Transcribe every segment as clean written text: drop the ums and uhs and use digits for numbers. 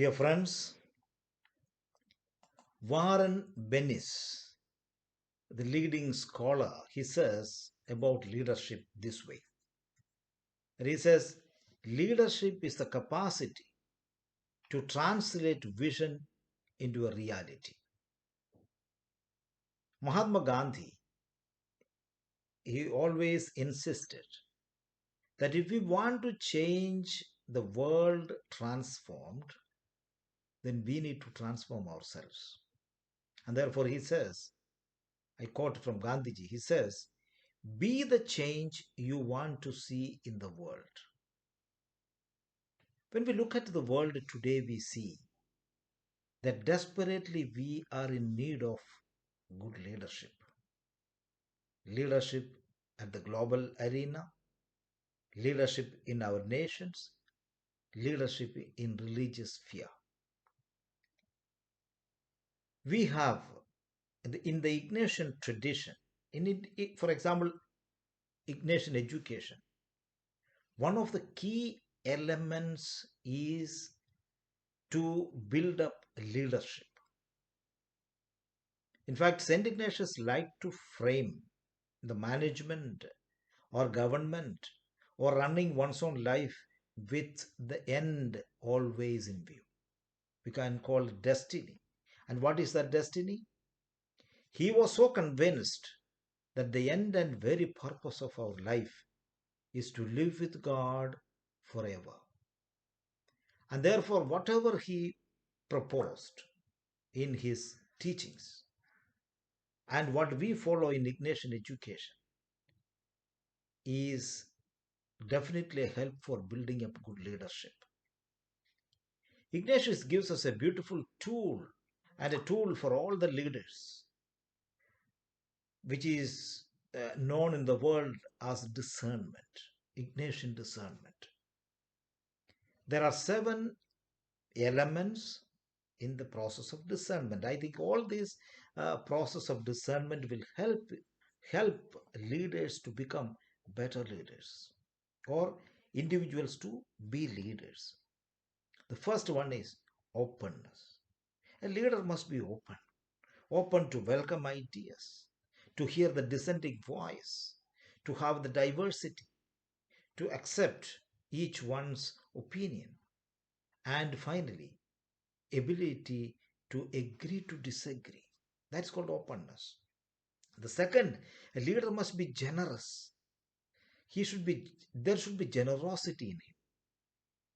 Dear friends, Warren Bennis, the leading scholar, he says about leadership this way. He says, leadership is the capacity to translate vision into a reality. Mahatma Gandhi, he always insisted that if we want to change the world transformed, then we need to transform ourselves. And therefore, he says, I quote from Gandhiji, he says, be the change you want to see in the world. When we look at the world today, we see that desperately we are in need of good leadership. Leadership at the global arena, leadership in our nations, leadership in religious sphere. We have in the Ignatian tradition, for example, Ignatian education, one of the key elements is to build up leadership. In fact, St. Ignatius liked to frame the management or government or running one's own life with the end always in view. We can call it destiny. And what is that destiny? He was so convinced that the end and very purpose of our life is to live with God forever. And therefore, whatever he proposed in his teachings and what we follow in Ignatian education is definitely a help for building up good leadership. Ignatius gives us a beautiful tool and a tool for all the leaders, which is known in the world as discernment, Ignatian discernment. There are 7 elements in the process of discernment. I think all these process of discernment will help leaders to become better leaders or individuals to be leaders. The first one is openness. A leader must be open to welcome ideas, to hear the dissenting voice, to have the diversity, to accept each one's opinion, and finally, ability to agree to disagree. That's called openness. The second, a leader must be generous. There should be generosity in him.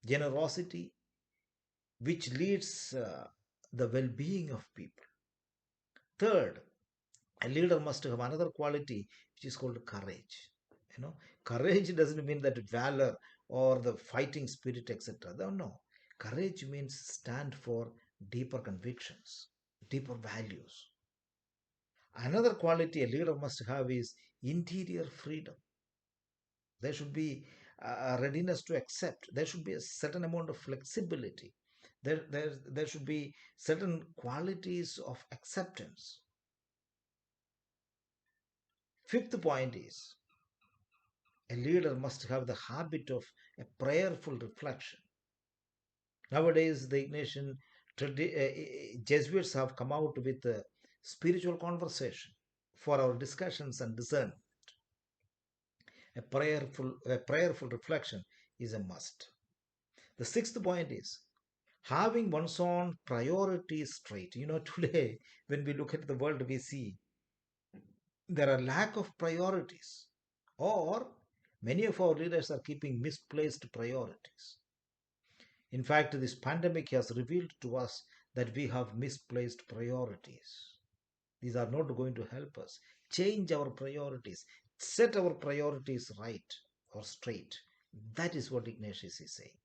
Generosity which leads the well-being of people. Third, a leader must have another quality which is called courage. Courage doesn't mean that valor or the fighting spirit, etc. No. Courage means stand for deeper convictions, deeper values. Another quality a leader must have is interior freedom. There should be a readiness to accept. There should be a certain amount of flexibility. There should be certain qualities of acceptance. Fifth point is a leader must have the habit of a prayerful reflection. Nowadays, the Ignatian Jesuits have come out with a spiritual conversation for our discussions and discernment. A prayerful reflection is a must. The sixth point is having one's own priorities straight. Today, when we look at the world, we see there are lack of priorities, or many of our leaders are keeping misplaced priorities. In fact, this pandemic has revealed to us that we have misplaced priorities. These are not going to help us. Change our priorities, set our priorities right or straight. That is what Ignatius is saying.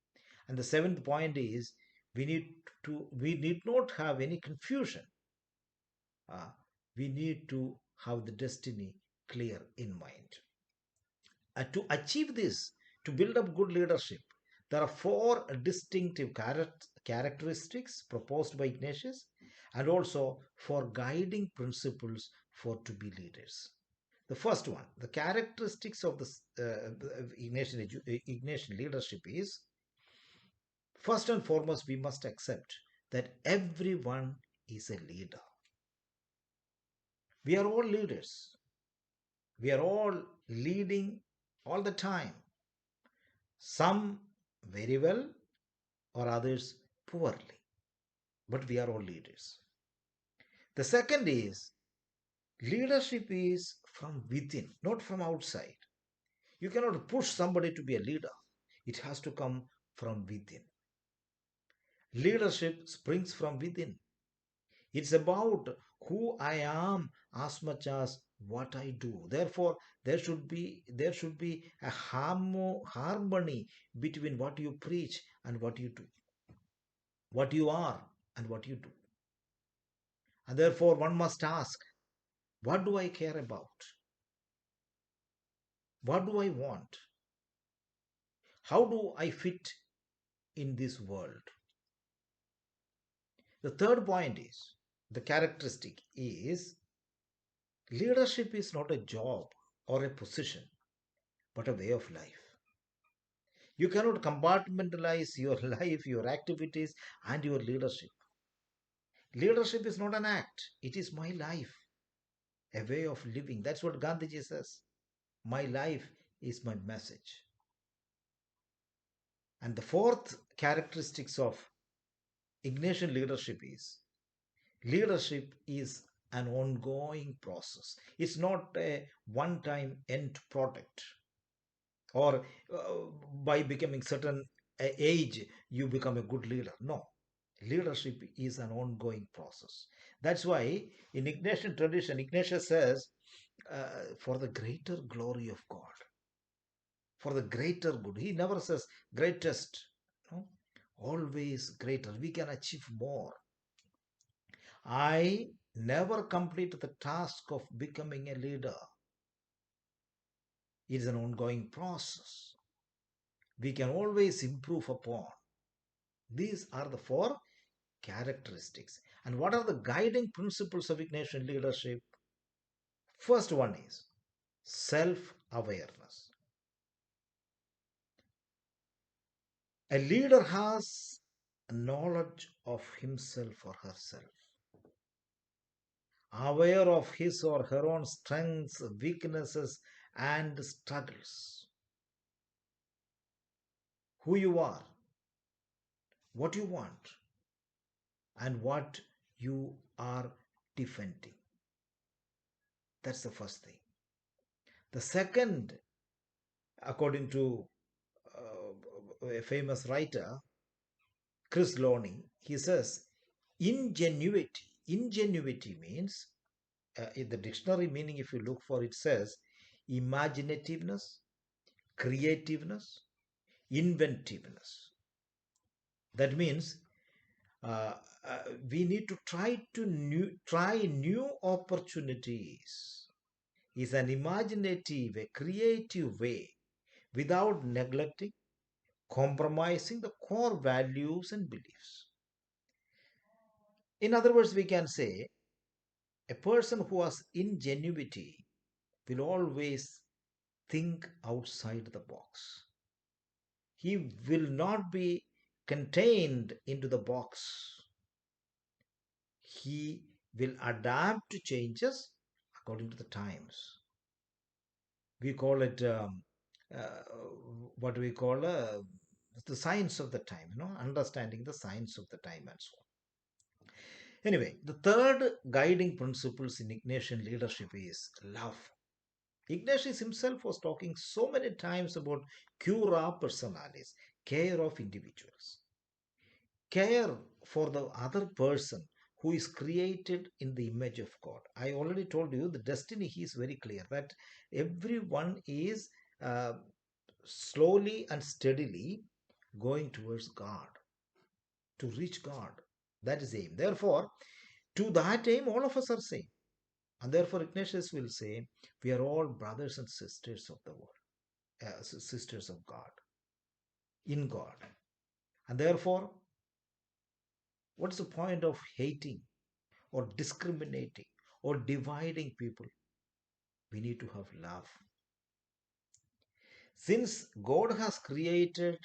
And the seventh point is we need not have any confusion. We need to have the destiny clear in mind. To achieve this, to build up good leadership, there are 4 distinctive characteristics proposed by Ignatius and also 4 guiding principles for to be leaders. The first one, the characteristics of the Ignatian leadership is, First and foremost, we must accept that everyone is a leader. We are all leaders. We are all leading all the time. Some very well, or others poorly. But we are all leaders. The second is leadership is from within, not from outside. You cannot push somebody to be a leader, it has to come from within. Leadership springs from within. It's about who I am as much as what I do. Therefore, there should be a harmony between what you preach and what you do, what you are and what you do. And therefore, one must ask, what do I care about? What do I want? How do I fit in this world? The third point is the characteristic is leadership is not a job or a position, but a way of life. You cannot compartmentalize your life, your activities, and your leadership. Leadership is not an act, it is my life, a way of living. That's what Gandhiji says. My life is my message. And the fourth characteristics of Ignatian leadership is an ongoing process. It's not a one time end product, or by becoming certain age you become a good leader. No, leadership is an ongoing process. That's why in Ignatian tradition, Ignatius says, for the greater glory of God, for the greater good. He never says greatest, no? Always greater. We can achieve more. I never complete the task of becoming a leader. It is an ongoing process. We can always improve upon. These are the four characteristics. And what are the guiding principles of Ignatian leadership? First one is self awareness. A leader has knowledge of himself or herself, aware of his or her own strengths, weaknesses, and struggles. Who you are, what you want, and what you are defending. That's the first thing. The second, according to a famous writer, Chris Loney, he says, ingenuity. Ingenuity means, in the dictionary meaning, if you look for it, says imaginativeness, creativeness, inventiveness. That means uh, we need to try new opportunities. Is an imaginative, a creative way without neglecting, compromising the core values and beliefs. In other words, we can say a person who has ingenuity will always think outside the box. He will not be contained into the box. He will adapt to changes according to the times. We call it uh, what we call the science of the time, understanding the science of the time and so on. Anyway, the third guiding principles in Ignatian leadership is love. Ignatius himself was talking so many times about cura personalis, care of individuals, care for the other person who is created in the image of God. I already told you the destiny is very clear that everyone is uh, slowly and steadily going towards God, to reach God. That is the aim. Therefore, to that aim, all of us are same. And therefore, Ignatius will say, we are all brothers and sisters of the world, sisters of God, in God. And therefore, what's the point of hating or discriminating or dividing people? We need to have love. Since God has created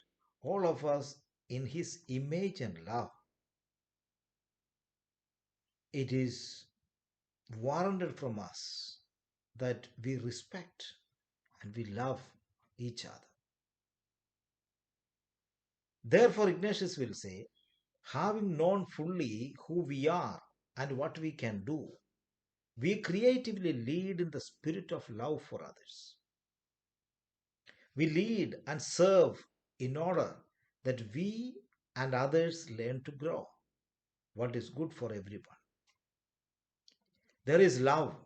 all of us in his image and love, it is warranted from us that we respect and we love each other. Therefore, Ignatius will say, having known fully who we are and what we can do, we creatively lead in the spirit of love for others. We lead and serve in order that we and others learn to grow what is good for everyone. There is love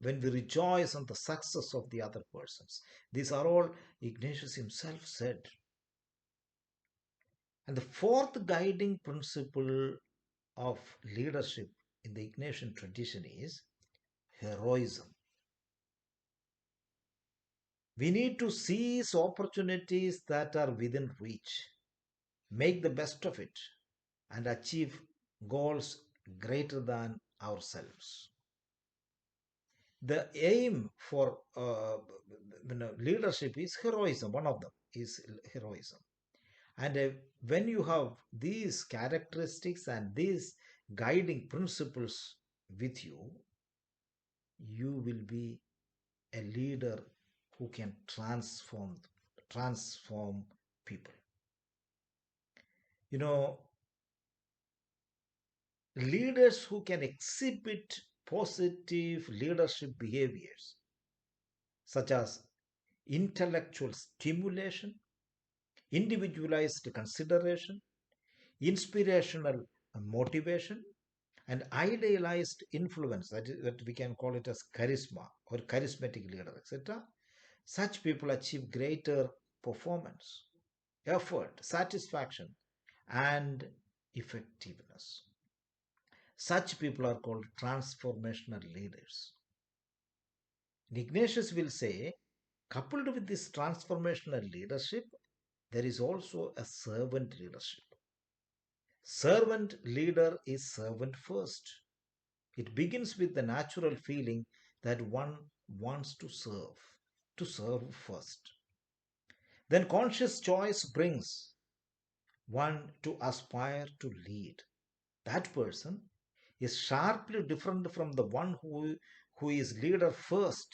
when we rejoice on the success of the other persons. These are all Ignatius himself said. And the fourth guiding principle of leadership in the Ignatian tradition is heroism. We need to seize opportunities that are within reach, make the best of it, and achieve goals greater than ourselves. The aim for leadership is heroism. One of them is heroism. And when you have these characteristics and these guiding principles with you, you will be a leader who can transform people. You know, leaders who can exhibit positive leadership behaviors such as intellectual stimulation, individualized consideration, inspirational motivation, and idealized influence, that we can call it as charisma or charismatic leader, etc. Such people achieve greater performance, effort, satisfaction, and effectiveness. Such people are called transformational leaders. Ignatius will say, coupled with this transformational leadership, there is also a servant leadership. Servant leader is servant first. It begins with the natural feeling that one wants to serve first. Then conscious choice brings one to aspire to lead. That person is sharply different from the one who is leader first,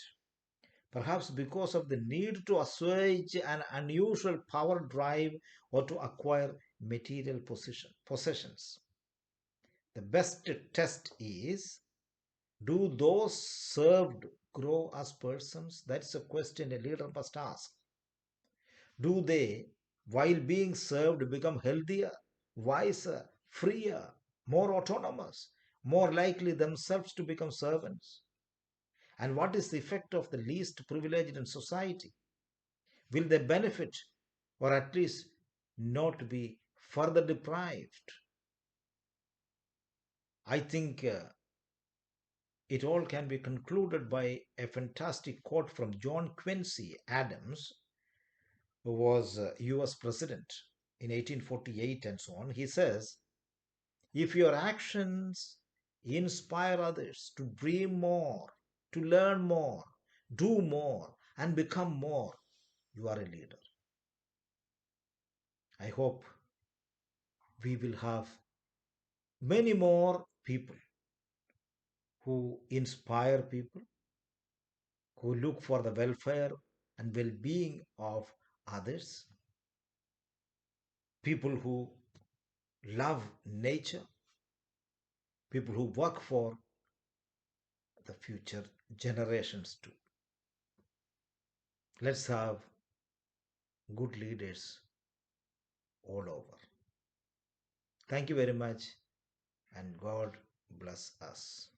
perhaps because of the need to assuage an unusual power drive or to acquire material possessions. The best test is, do those served grow as persons? That's a question a leader must ask. Do they, while being served, become healthier, wiser, freer, more autonomous, more likely themselves to become servants? And what is the effect of the least privileged in society? Will they benefit or at least not be further deprived? I think it all can be concluded by a fantastic quote from John Quincy Adams, who was US president in 1848 and so on. He says, if your actions inspire others to dream more, to learn more, do more, and become more, you are a leader. I hope we will have many more people who inspire people, who look for the welfare and well being of others, people who love nature, people who work for the future generations too. Let's have good leaders all over. Thank you very much, and God bless us.